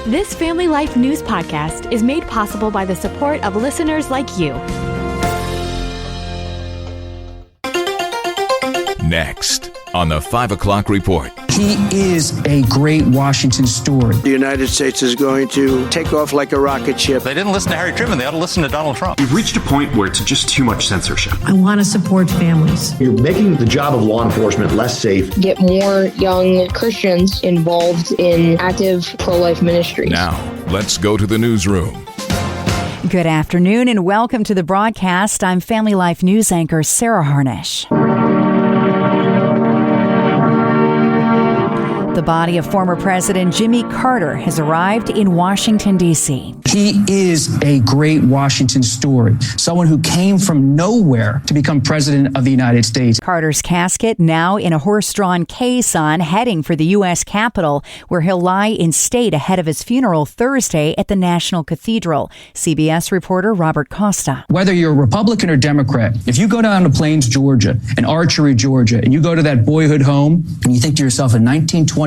This Family Life News podcast is made possible by the support of listeners like you. Next on the 5 o'clock report. He is a great Washington story. The United States is going to take off like a rocket ship. They didn't listen to Harry Truman. They ought to listen to Donald Trump. We've reached a point where it's just too much censorship. I want to support families. You're making the job of law enforcement less safe. Get more young Christians involved in active pro-life ministries. Now, let's go to the newsroom. Good afternoon and welcome to the broadcast. I'm Family Life News anchor Sarah Harnish. The body of former President Jimmy Carter has arrived in Washington, D.C. He is a great Washington story, someone who came from nowhere to become president of the United States. Carter's casket now in a horse-drawn caisson heading for the U.S. Capitol, where he'll lie in state ahead of his funeral Thursday at the National Cathedral. CBS reporter Robert Costa. Whether you're a Republican or Democrat, if you go down to Plains, Georgia, and Archery, Georgia, and you go to that boyhood home, and you think to yourself, in 1924,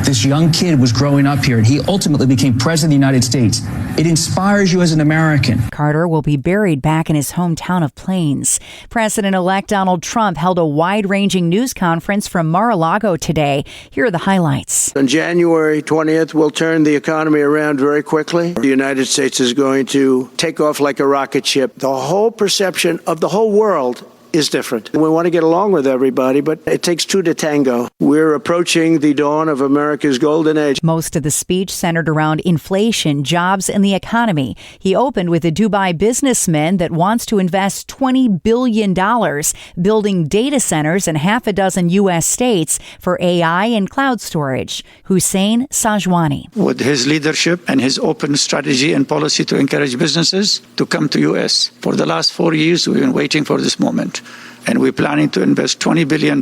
this young kid was growing up here, and he ultimately became president of the United States. It inspires you as an American. Carter will be buried back in his hometown of Plains. President-elect Donald Trump held a wide-ranging news conference from Mar-a-Lago today. Here are the highlights. On January 20th, we'll turn the economy around very quickly. The United States is going to take off like a rocket ship. The whole perception of the whole world is different. We want to get along with everybody, but it takes two to tango. We're approaching the dawn of America's golden age. Most of the speech centered around inflation, jobs, and the economy. He opened with a Dubai businessman that wants to invest $20 billion building data centers in half a dozen U.S. states for AI and cloud storage. Hussein Sajwani. With his leadership and his open strategy and policy to encourage businesses to come to U.S. For the last 4 years, we've been waiting for this moment. And we're planning to invest $20 billion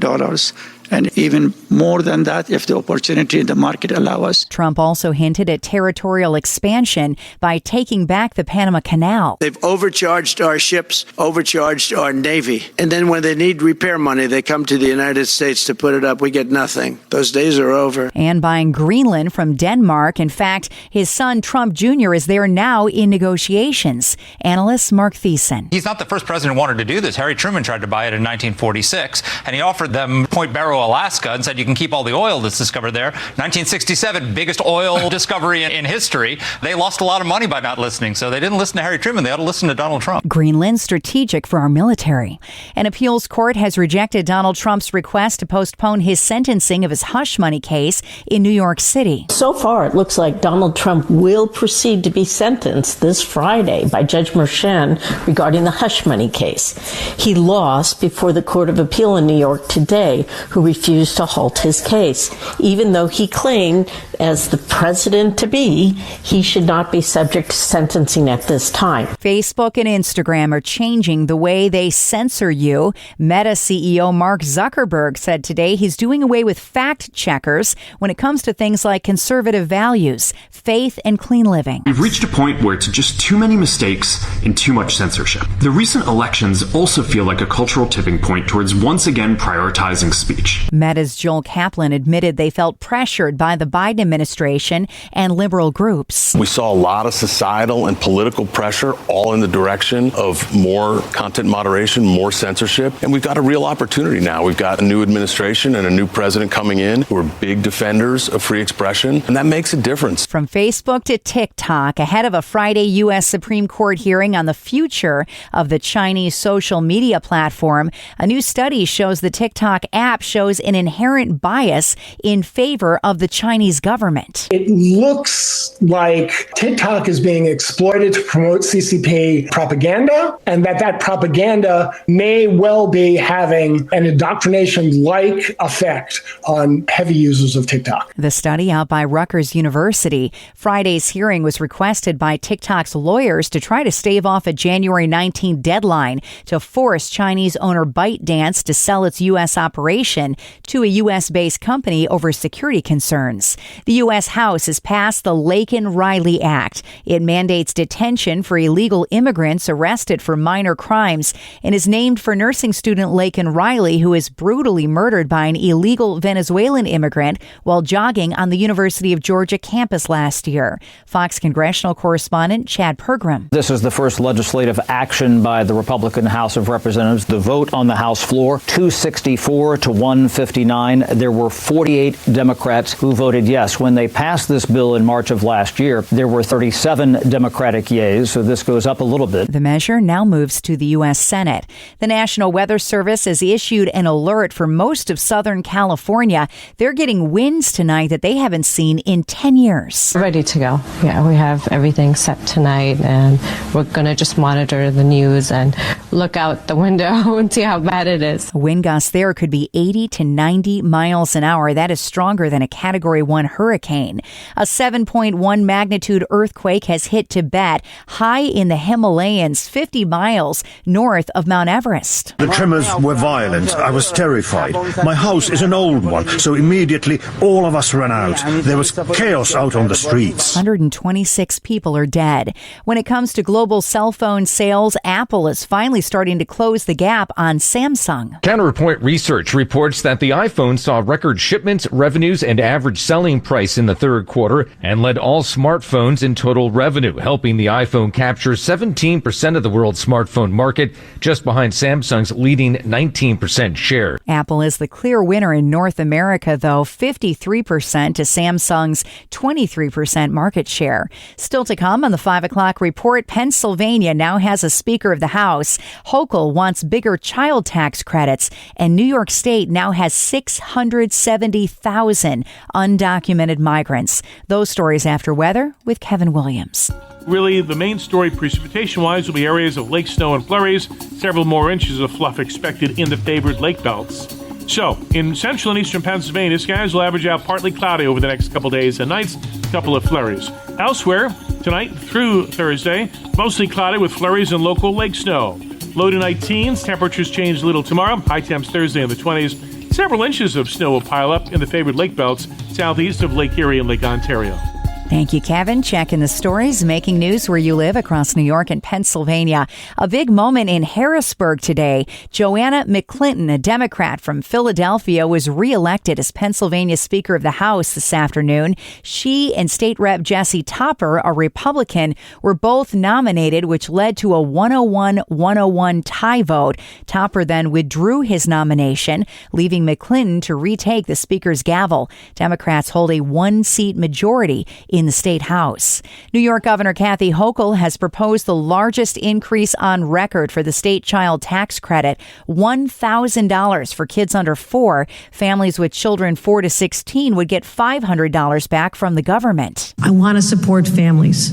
and even more than that if the opportunity in the market allow us. Trump also hinted at territorial expansion by taking back the Panama Canal. They've overcharged our ships, overcharged our Navy. And then when they need repair money, they come to the United States to put it up. We get nothing. Those days are over. And buying Greenland from Denmark. In fact, his son Trump Jr. is there now in negotiations. Analyst Mark Thiessen. He's not the first president who wanted to do this. Harry Truman tried to buy it in 1946, and he offered them Point Barrow, Alaska, and said you can keep all the oil that's discovered there. 1967, biggest oil discovery in history. They lost a lot of money by not listening, so they didn't listen to Harry Truman. They ought to listen to Donald Trump. Greenland strategic for our military. An appeals court has rejected Donald Trump's request to postpone his sentencing of his hush money case in New York City. So far, it looks like Donald Trump will proceed to be sentenced this Friday by Judge Merchan regarding the hush money case. He lost before the Court of Appeal in New York today, who refused to halt his case, even though he claimed, as the president-to-be, he should not be subject to sentencing at this time. Facebook and Instagram are changing the way they censor you. Meta CEO Mark Zuckerberg said today he's doing away with fact checkers when it comes to things like conservative values, faith, and clean living. We've reached a point where it's just too many mistakes and too much censorship. The recent elections also feel like a cultural tipping point towards once again prioritizing speech. Meta's Joel Kaplan admitted they felt pressured by the Biden administration and liberal groups. We saw a lot of societal and political pressure all in the direction of more content moderation, more censorship. And we've got a real opportunity now. We've got a new administration and a new president coming in who are big defenders of free expression. And that makes a difference. From Facebook to TikTok, ahead of a Friday U.S. Supreme Court hearing on the future of the Chinese social media platform, a new study shows the TikTok app shows an inherent bias in favor of the Chinese government. It looks like TikTok is being exploited to promote CCP propaganda, and that propaganda may well be having an indoctrination-like effect on heavy users of TikTok. The study out by Rutgers University. Friday's hearing was requested by TikTok's lawyers to try to stave off a January 19 deadline to force Chinese owner ByteDance to sell its U.S. operation. million to a U.S.-based company over security concerns. The U.S. House has passed the Laken-Riley Act. It mandates detention for illegal immigrants arrested for minor crimes and is named for nursing student Laken Riley, who was brutally murdered by an illegal Venezuelan immigrant while jogging on the University of Georgia campus last year. Fox congressional correspondent Chad Pergram. This is the first legislative action by the Republican House of Representatives. The vote on the House floor, 264 to 159. There were 48 Democrats who voted yes. When they passed this bill in March of last year, there were 37 Democratic yeas, so this goes up a little bit. The measure now moves to the U.S. Senate. The National Weather Service has issued an alert for most of Southern California. They're getting winds tonight that they haven't seen in 10 years. Ready to go. Yeah, we have everything set tonight, and we're going to just monitor the news and look out the window and see how bad it is. Wind gusts there could be 80 to 90 miles an hour. That is stronger than a Category 1 hurricane. A 7.1 magnitude earthquake has hit Tibet, high in the Himalayas, 50 miles north of Mount Everest. The tremors were violent. I was terrified. My house is an old one, so immediately all of us ran out. There was chaos out on the streets. 126 people are dead. When it comes to global cell phone sales, Apple is finally starting to close the gap on Samsung. Counterpoint Research reports that the iPhone saw record shipments, revenues, and average selling price in the third quarter and led all smartphones in total revenue, helping the iPhone capture 17% of the world's smartphone market, just behind Samsung's leading 19% share. Apple is the clear winner in North America, though, 53% to Samsung's 23% market share. Still to come on the 5 o'clock report, Pennsylvania now has a Speaker of the House. Hochul wants bigger child tax credits, and New York State now has 670,000 undocumented migrants. Those stories after weather with Kevin Williams. Really, the main story precipitation-wise will be areas of lake snow and flurries, several more inches of fluff expected in the favored lake belts. So, in central and eastern Pennsylvania, skies will average out partly cloudy over the next couple days and nights, a couple of flurries. Elsewhere, tonight through Thursday, mostly cloudy with flurries and local lake snow. Low tonight teens, temperatures change little tomorrow, high temps Thursday in the 20s. Several inches of snow will pile up in the favored lake belts southeast of Lake Erie and Lake Ontario. Thank you, Kevin. Checking the stories, making news where you live across New York and Pennsylvania. A big moment in Harrisburg today. Joanna McClinton, a Democrat from Philadelphia, was reelected as Pennsylvania Speaker of the House this afternoon. She and State Rep Jesse Topper, a Republican, were both nominated, which led to a 101-101 tie vote. Topper then withdrew his nomination, leaving McClinton to retake the Speaker's gavel. Democrats hold a one-seat majority in the state house. New York Governor Kathy Hochul has proposed the largest increase on record for the state child tax credit, $1,000 for kids under 4. Families with children 4 to 16 would get $500 back from the government. I want to support families,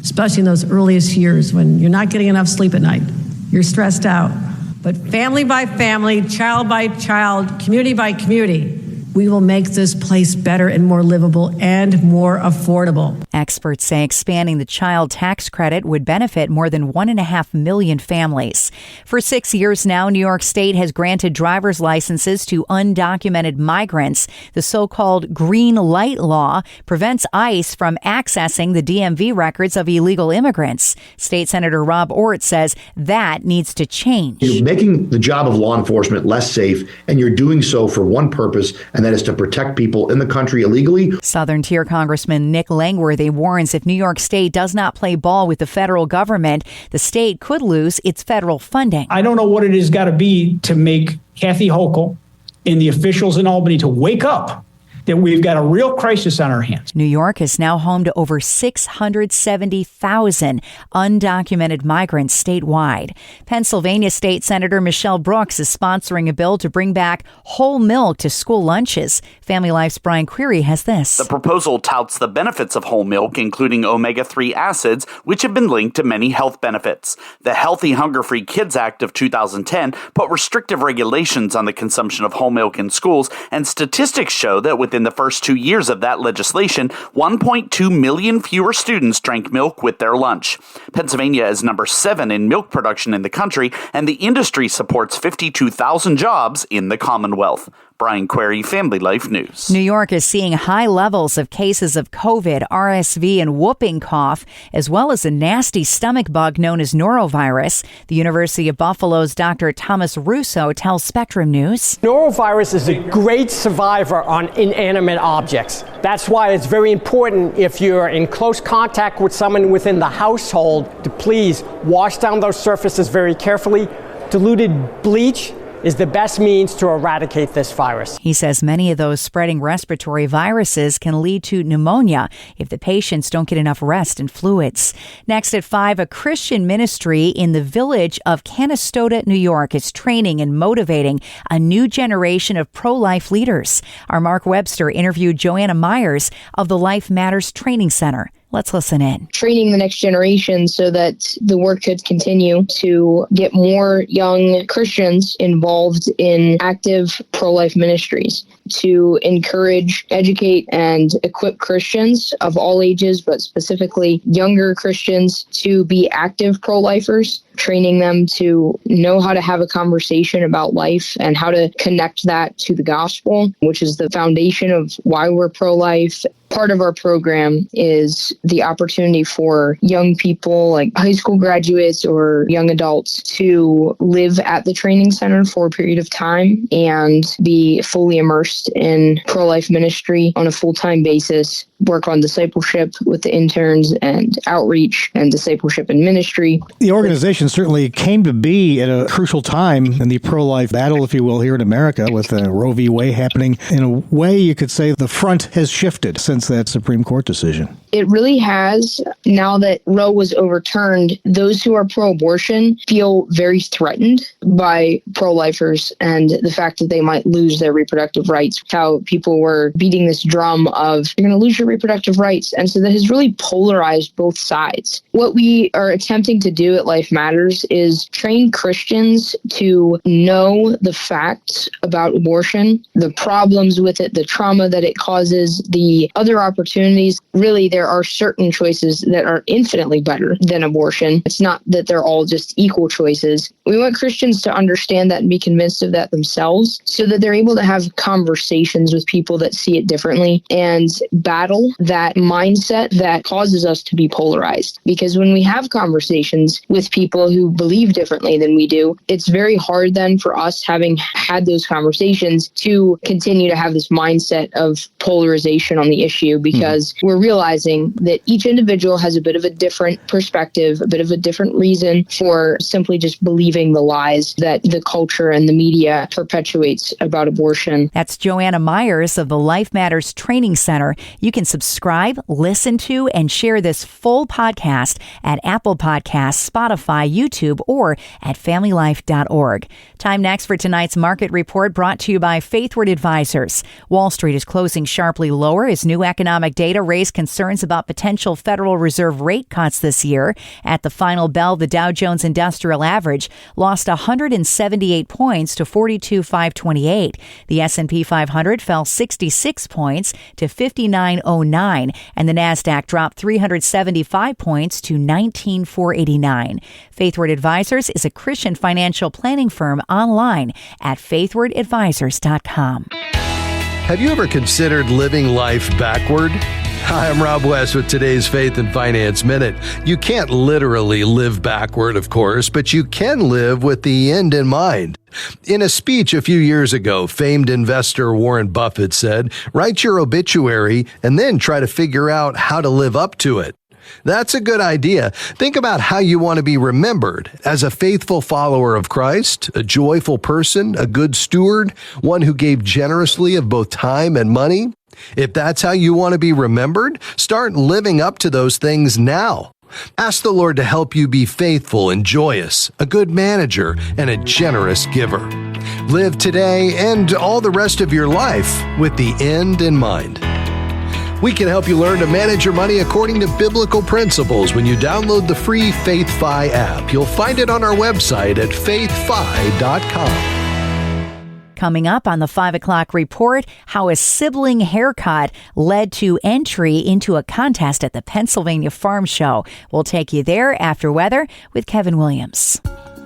especially in those earliest years when you're not getting enough sleep at night. You're stressed out. But family by family, child by child, community by community, we will make this place better and more livable and more affordable. Experts say expanding the child tax credit would benefit more than 1.5 million families. For 6 years now, New York State has granted driver's licenses to undocumented migrants. The so-called green light law prevents ICE from accessing the DMV records of illegal immigrants. State Senator Rob Ortt says that needs to change. You're making the job of law enforcement less safe, and you're doing so for one purpose, and that is to protect people in the country illegally. Southern Tier Congressman Nick Langworthy warns if New York State does not play ball with the federal government, the state could lose its federal funding. I don't know what it has got to be to make Kathy Hochul and the officials in Albany to wake up that we've got a real crisis on our hands. New York is now home to over 670,000 undocumented migrants statewide. Pennsylvania State Senator Michelle Brooks is sponsoring a bill to bring back whole milk to school lunches. Family Life's Brian Query has this. The proposal touts the benefits of whole milk, including omega-3 acids, which have been linked to many health benefits. The Healthy Hunger-Free Kids Act of 2010 put restrictive regulations on the consumption of whole milk in schools, and statistics show that within the first 2 years of that legislation, 1.2 million fewer students drank milk with their lunch. Pennsylvania is number 7 in milk production in the country, and the industry supports 52,000 jobs in the Commonwealth. Brian Query, Family Life News. New York is seeing high levels of cases of COVID, RSV, and whooping cough, as well as a nasty stomach bug known as norovirus. The University of Buffalo's Dr. Thomas Russo tells Spectrum News. Norovirus is a great survivor on inanimate objects. That's why it's very important, if you're in close contact with someone within the household, to please wash down those surfaces very carefully. Diluted bleach is the best means to eradicate this virus. He says many of those spreading respiratory viruses can lead to pneumonia if the patients don't get enough rest and fluids. Next at 5, a Christian ministry in the village of Canastota, New York is training and motivating a new generation of pro-life leaders. Our Mark Webster interviewed Joanna Myers of the Life Matters Training Center. Let's listen in. Training the next generation so that the work could continue to get more young Christians involved in active pro-life ministries, to encourage, educate, and equip Christians of all ages, but specifically younger Christians, to be active pro-lifers, training them to know how to have a conversation about life and how to connect that to the gospel, which is the foundation of why we're pro-life. Part of our program is the opportunity for young people, like high school graduates or young adults, to live at the training center for a period of time and be fully immersed in pro-life ministry on a full-time basis, work on discipleship with the interns and outreach and discipleship and ministry. The organization certainly came to be at a crucial time in the pro-life battle, if you will, here in America, with Roe v. Wade happening. In a way, you could say the front has shifted since that Supreme Court decision. It really has. Now that Roe was overturned, those who are pro-abortion feel very threatened by pro-lifers and the fact that they might lose their reproductive rights. How people were beating this drum of, you're going to lose your reproductive rights. And so that has really polarized both sides. What we are attempting to do at Life Matters is train Christians to know the facts about abortion, the problems with it, the trauma that it causes, the other opportunities. Really, there are certain choices that are infinitely better than abortion. It's not that they're all just equal choices. We want Christians to understand that and be convinced of that themselves so that they're able to have conversations with people that see it differently and battle that mindset that causes us to be polarized. Because when we have conversations with people who believe differently than we do, it's very hard then for us, having had those conversations, to continue to have this mindset of polarization on the issue, because we're realizing that each individual has a bit of a different perspective, a bit of a different reason for simply just believing the lies that the culture and the media perpetuates about abortion. That's Joanna Myers of the Life Matters Training Center. You can subscribe, listen to, and share this full podcast at Apple Podcasts, Spotify, YouTube, or at familylife.org. Time next for tonight's market report, brought to you by Faithward Advisors. Wall Street is closing sharply lower as new economic data raised concerns about potential Federal Reserve rate cuts this year. At the final bell, the Dow Jones Industrial Average lost 178 points to 42,528. The S&P 500 fell 66 points to 5909, and the Nasdaq dropped 375 points to 19,489. Faithward Advisors is a Christian financial planning firm online at faithwardadvisors.com. Have you ever considered living life backward? Hi, I'm Rob West with today's Faith and Finance Minute. You can't literally live backward, of course, but you can live with the end in mind. In a speech a few years ago, famed investor Warren Buffett said, "Write your obituary and then try to figure out how to live up to it." That's a good idea. Think about how you want to be remembered: as a faithful follower of Christ, a joyful person, a good steward, one who gave generously of both time and money. If that's how you want to be remembered, start living up to those things now. Ask the Lord to help you be faithful and joyous, a good manager, and a generous giver. Live today and all the rest of your life with the end in mind. We can help you learn to manage your money according to biblical principles when you download the free FaithFi app. You'll find it on our website at faithfi.com. Coming up on the 5 o'clock report, how a sibling haircut led to entry into a contest at the Pennsylvania Farm Show. We'll take you there after weather with Kevin Williams.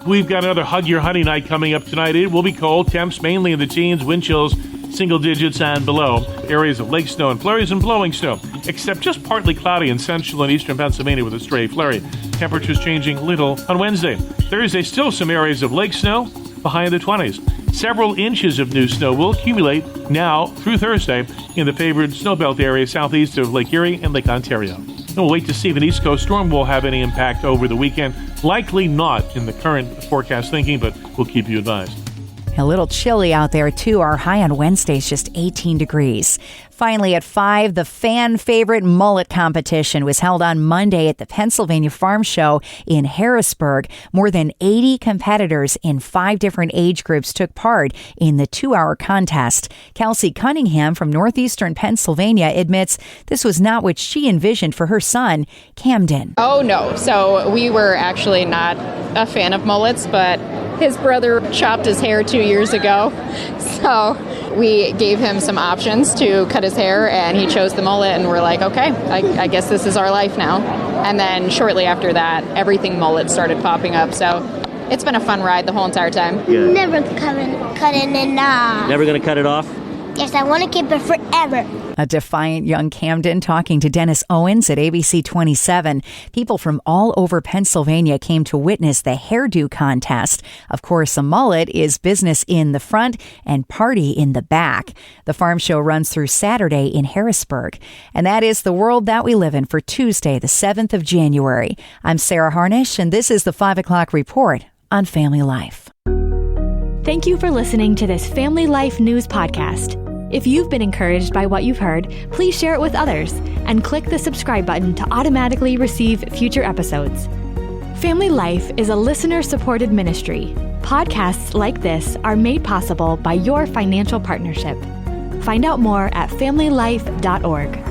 We've got another Hug Your Honey night coming up tonight. It will be cold. Temps mainly in the teens. Wind chills single digits and below. Areas of lake snow and flurries and blowing snow, except just partly cloudy in central and eastern Pennsylvania with a stray flurry. Temperatures changing little on Wednesday. Thursday, still some areas of lake snow, the high in the 20s. Several inches of new snow will accumulate now through Thursday in the favored snowbelt area southeast of Lake Erie and Lake Ontario. And we'll wait to see if an East Coast storm will have any impact over the weekend. Likely not in the current forecast thinking, but we'll keep you advised. A little chilly out there, too. Our high on Wednesday is just 18 degrees. Finally, at 5, the fan favorite mullet competition was held on Monday at the Pennsylvania Farm Show in Harrisburg. More than 80 competitors in 5 different age groups took part in the 2-hour contest. Kelsey Cunningham from northeastern Pennsylvania admits this was not what she envisioned for her son, Camden. Oh, no. So we were actually not a fan of mullets, but his brother chopped his hair 2 years ago. So we gave him some options to cut his hair, and he chose the mullet, and we're like, okay, I guess this is our life now. And then shortly after that, everything mullet started popping up. So it's been a fun ride the whole entire time. Yeah. Never cutting it off. Never going to cut it off? Yes, I want to keep it forever. A defiant young Camden talking to Dennis Owens at ABC 27. People from all over Pennsylvania came to witness the hairdo contest. Of course, a mullet is business in the front and party in the back. The farm show runs through Saturday in Harrisburg. And that is the world that we live in for Tuesday, the 7th of January. I'm Sarah Harnish, and this is the 5 o'clock report on Family Life. Thank you for listening to this Family Life News podcast. If you've been encouraged by what you've heard, please share it with others and click the subscribe button to automatically receive future episodes. Family Life is a listener-supported ministry. Podcasts like this are made possible by your financial partnership. Find out more at familylife.org.